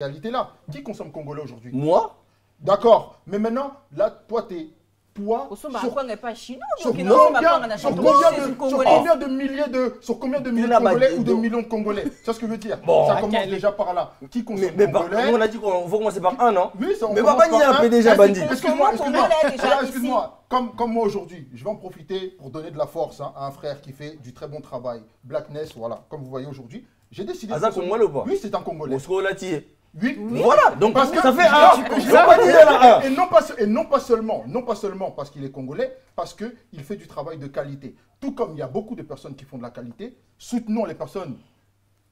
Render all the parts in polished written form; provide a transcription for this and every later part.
réalité-là. Qui consomme congolais aujourd'hui? Moi? D'accord. Mais maintenant, là, toi, t'es poids sur combien de milliers de Congolais ou de millions de Congolais? C'est ce que je veux dire. Bon, ça commence déjà par là. Qui consomme congolais? On a dit qu'on faut commencer par un, non? Oui, ça, on mais commence pas par un peu déjà bandit. Excuse-moi. Comme moi aujourd'hui, je vais en profiter pour donner de la force à un frère qui fait du très bon travail. Blackness, voilà. Comme vous voyez aujourd'hui, j'ai décidé. Ah, ça, Congolais ou pas? Oui, c'est un Congolais. Oui. Voilà, donc parce que ça fait et non pas seulement parce qu'il est congolais, parce qu'il fait du travail de qualité. Tout comme il y a beaucoup de personnes qui font de la qualité, soutenons les personnes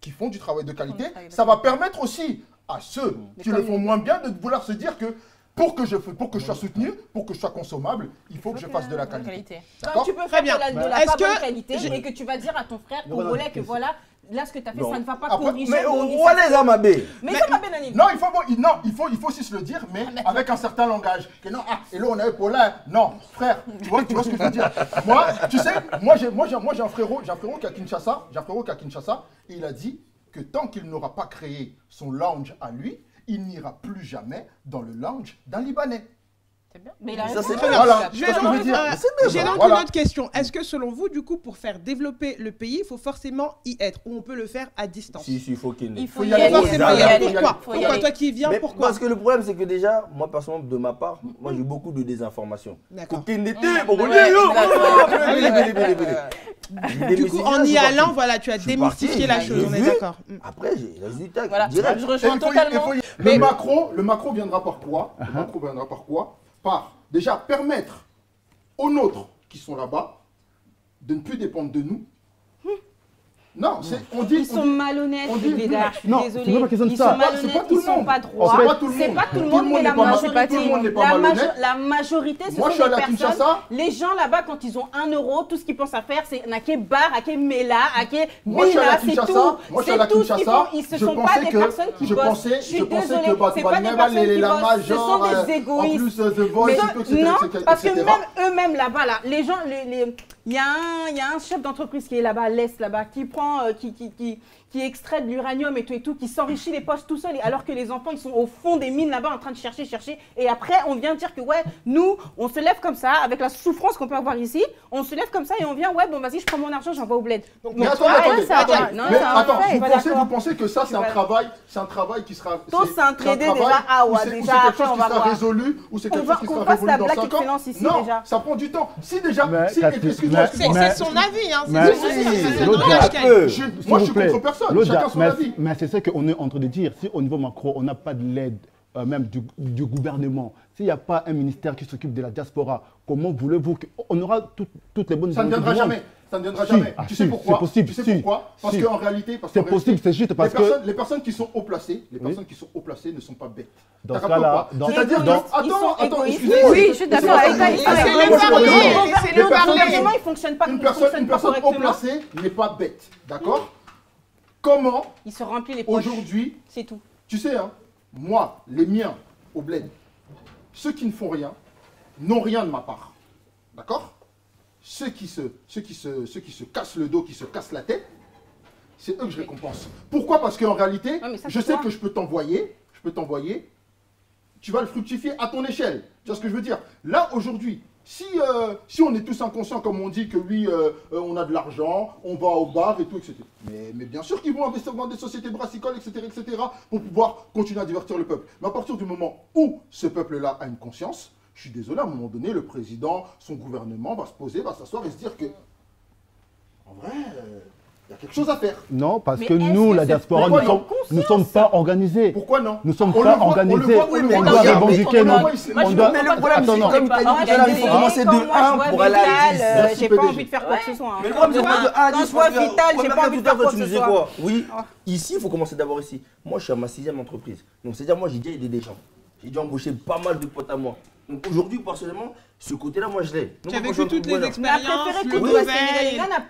qui font du travail de qualité. Ça va permettre aussi à ceux qui le font moins bien de vouloir se dire que pour que je sois soutenu, pour que je sois consommable, il faut que je fasse de la qualité. Tu peux faire de la pas bonne qualité et que tu vas dire à ton frère congolais que voilà, là ce que tu as fait, ça ne va pas corriger. Mais où est les Amabé? Mais Amabé Nani. Non, il faut aussi se le dire, mais avec un certain langage. Que non, et là on est pour là. Non, frère, tu vois ce que je veux dire? Moi, tu sais, moi j'ai un frérot qui est à Kinshasa, et il a dit que tant qu'il n'aura pas créé son lounge à lui, il n'ira plus jamais dans le lounge d'un Libanais. C'est bien. Mais là, ça c'est bien. Voilà. J'ai donc une autre question. Est-ce que selon vous, du coup, pour faire développer le pays, il faut forcément y être ou on peut le faire à distance? Si, il faut qu'il il faut y aller. Pourquoi toi qui viens? Pourquoi? Parce que le problème, c'est que déjà, moi personnellement, de ma part, moi j'ai beaucoup de désinformation. D'accord. Du coup, en y allant, voilà, tu as démystifié la chose, on est d'accord. Après, j'ai les résultats. Je rejoins totalement. Le macro viendra par quoi? Le macro viendra par quoi? Par déjà permettre aux nôtres qui sont là-bas de ne plus dépendre de nous. Non, on dit... Ils sont malhonnêtes, les gars, je suis désolée. Ils sont malhonnêtes, ils sont pas droits. C'est pas tout le monde, mais la majorité, ce sont des personnes... Les gens là-bas, quand ils ont 1 euro, tout ce qu'ils pensent à faire, c'est Nake Bar, Nake Mela, Nake Bina, c'est tout. C'est tout ce qu'ils font. Ils ne sont pas des personnes qui bossent. Je suis désolée, c'est pas des personnes qui bossent. Ce sont des égoïstes. Non, parce que même eux-mêmes là-bas, les gens... Il y a un chef d'entreprise qui est là-bas, à l'Est, là-bas, qui prend, qui extrait de l'uranium et tout, qui s'enrichit les poches tout seul, alors que les enfants, ils sont au fond des mines là-bas en train de chercher. Et après, on vient dire que, ouais, nous, on se lève comme ça, avec la souffrance qu'on peut avoir ici, on se lève comme ça et on vient, ouais, bon, vas-y, je prends mon argent, j'envoie au bled. Mais attends, vous pensez que ça, c'est un travail qui sera... Tous s'entraider déjà, déjà, après, on va voir. Résolu, ou c'est quelque chose qui sera résolu dans 5 ans? Non, ça prend du temps. Si déjà... C'est son avis, hein. Moi, je suis contre personne. Chacun son avis. Mais c'est ce qu'on est en train de dire. Si au niveau macro, on n'a pas de l'aide même du gouvernement, s'il n'y a pas un ministère qui s'occupe de la diaspora, comment voulez-vous qu'on aura toutes les bonnes idées? Ça ne viendra jamais. Ça ne viendra jamais. Tu sais pourquoi? C'est possible. Tu sais pourquoi? Parce qu'en réalité, c'est possible, c'est juste parce que les personnes qui sont haut placées, ne sont pas bêtes. Dans ce cas-là, c'est-à-dire attends, excusez-moi. Oui, je suis d'accord avec toi. C'est le gouvernement, il fonctionne pas. Une personne haut placée n'est pas bête, d'accord? Comment il se remplit les poches aujourd'hui? C'est tout. Tu sais, hein, moi, les miens au bled, ceux qui ne font rien, n'ont rien de ma part, d'accord? Ceux qui se cassent le dos, qui se cassent la tête, c'est eux que je récompense. Pourquoi? Parce qu'en réalité, je sais que je peux t'envoyer, tu vas le fructifier à ton échelle. Tu vois ce que je veux dire? Là, aujourd'hui, si on est tous inconscients, comme on dit que oui, on a de l'argent, on va au bar et tout, etc. Mais bien sûr qu'ils vont investir dans des sociétés brassicoles, etc., pour pouvoir continuer à divertir le peuple. Mais à partir du moment où ce peuple-là a une conscience, je suis désolé, à un moment donné, le président, son gouvernement va se poser, va s'asseoir et se dire que, en vrai, il y a quelque chose à faire. Non, parce que nous, la diaspora, nous ne sommes pas organisés. Pourquoi non? Nous ne sommes pas organisés. On doit revendiquer nos... Mais le problème, c'est comme il faut commencer de 1 pour aller à 10. J'ai pas envie de faire quoi que ce soit. Mais le problème, c'est de 1 à 10. Quand je vois Vital, j'ai pas envie de faire quoi que ce soit. Oui, ici, il faut commencer d'abord ici. Moi, je suis à ma 6e entreprise. Donc, c'est-à-dire, moi, j'ai déjà aidé des gens. J'ai déjà embauché pas mal de potes à moi. Donc aujourd'hui, personnellement, ce côté-là, moi je l'ai. Tu as vécu toutes les expériences. Il y en a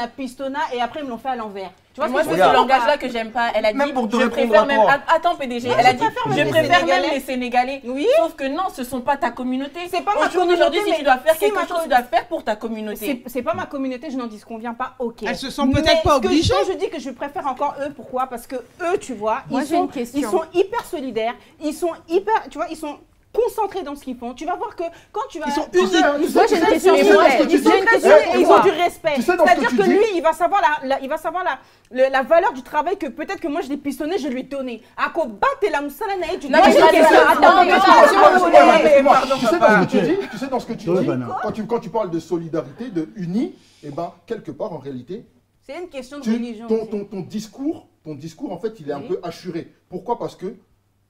Pistona, et après ils me l'ont fait à l'envers. Tu vois, moi, c'est ce langage-là que j'aime pas. Elle a dit, je préfère même... Attends, PDG, elle a dit, je préfère même les Sénégalais. Oui. Sauf que non, ce sont pas ta communauté. C'est pas ma communauté. Aujourd'hui, si tu dois faire quelque chose, tu dois faire pour ta communauté. C'est pas ma communauté, je n'en disconviens pas, ok. Elles se sont peut-être pas obligées. Je dis que je préfère encore eux, pourquoi? Parce que eux, tu vois, ils sont hyper solidaires, ils sont hyper, tu vois, ils sont concentrés dans ce qu'ils font. Tu vas voir que quand tu vas... Ils sont unis. Moi, j'ai une question. Ils ont du respect. C'est-à-dire que lui, il va savoir la valeur du travail que peut-être que moi, je l'ai pistonné, je lui ai donné. À quoi battre la moussala naïe, tu sais dans ce que tu dis, quand tu parles de solidarité, de unis, et ben quelque part, en réalité, c'est une question de religion. Ton discours, en fait, il est un peu assuré. Pourquoi? Parce que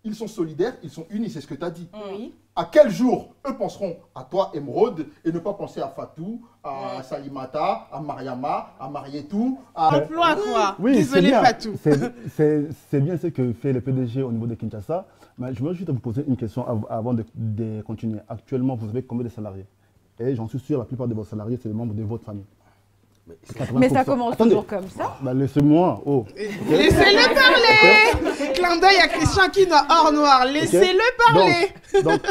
ils sont solidaires, ils sont unis, c'est ce que tu as dit. Oui. À quel jour eux penseront à toi, Émeraude, et ne pas penser à Fatou, à Salimata, à Mariama, à Marietou, à... Emploi quoi? Oui, désolé Fatou. C'est bien ce que fait le PDG au niveau de Kinshasa. Mais je voudrais juste vous poser une question avant de continuer. Actuellement, vous avez combien de salariés? Et j'en suis sûr, la plupart de vos salariés, c'est les membres de votre famille. Mais ça commence toujours comme ça. Bah, laissez-moi. Laissez-le parler. Clin d'œil à Christian qui n'a hors noir. Laissez-le parler. Donc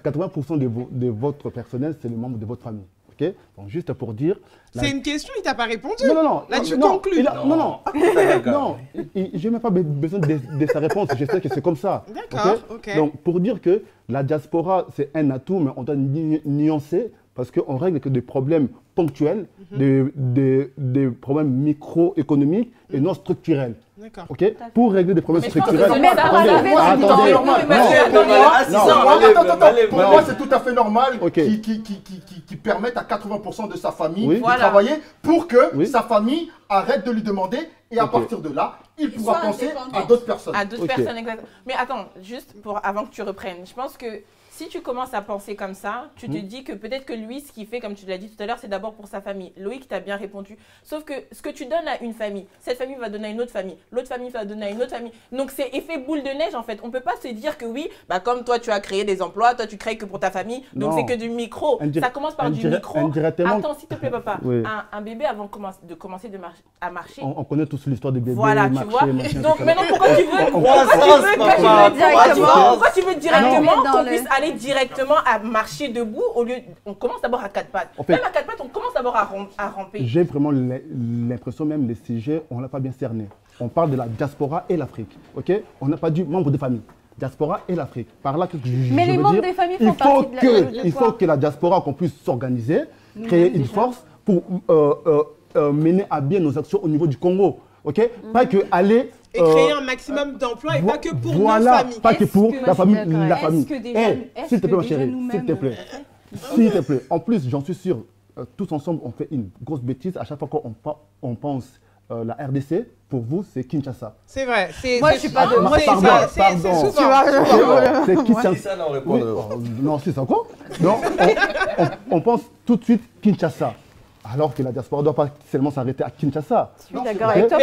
80% de votre personnel, c'est les membres de votre famille. Okay? Donc, juste pour dire... C'est une question, il ne t'a pas répondu. Non. Là, tu conclus. Non, je n'ai même pas besoin de sa réponse. Je sais que c'est comme ça. D'accord, ok. Donc, pour dire que la diaspora, c'est un atout, mais on doit nuancer parce qu'on règle que des problèmes ponctuels, des problèmes microéconomiques et non structurels. D'accord. Okay? Pour régler des problèmes structurels. Pour moi, c'est tout à fait normal qui permettent à 80% de sa famille de travailler pour que sa famille arrête de lui demander et à partir de là, il pourra penser à d'autres personnes. À d'autres personnes, exactement. Mais attends, juste avant que tu reprennes, je pense que si tu commences à penser comme ça, tu te dis que peut-être que lui, ce qu'il fait, comme tu l'as dit tout à l'heure, c'est d'abord pour sa famille. Loïc t'a bien répondu. Sauf que ce que tu donnes à une famille, cette famille va donner à une autre famille, l'autre famille va donner à une autre famille. Donc c'est effet boule de neige en fait. On ne peut pas se dire que oui, bah, comme toi tu as créé des emplois, toi tu crées que pour ta famille, donc c'est que du micro. Ça commence par du micro. Attends, s'il te plaît papa, un bébé avant de commencer à marcher. On connaît tous l'histoire des bébés. Voilà, tu vois. Donc maintenant pourquoi tu veux directement qu'on puisse aller directement à marcher debout au lieu... On commence d'abord à quatre pattes. Même à quatre pattes, on commence d'abord à ramper. J'ai vraiment l'impression même les sujets, on ne l'a pas bien cerné. On parle de la diaspora et l'Afrique. Okay? On n'a pas dit membre de famille. Diaspora et l'Afrique. Par là que mais les membres des familles font partie de la... Il faut que la diaspora, qu'on puisse s'organiser, créer une force pour mener à bien nos actions au niveau du Congo. Okay? Pas que aller... Et créer un maximum d'emplois et pas que pour nos familles. Pas que pour la famille. S'il te plaît, ma chérie, s'il te plaît. S'il te plaît. En plus, j'en suis sûr, tous ensemble, on fait une grosse bêtise. À chaque fois qu'on pense la RDC, pour vous, c'est Kinshasa. C'est vrai. Moi, je suis pas de... Moi, c'est souvent. C'est Kinshasa. Non, c'est ça quoi? Non, on pense tout de suite Kinshasa. Alors que la diaspora ne doit pas seulement s'arrêter à Kinshasa. Je suis d'accord avec toi.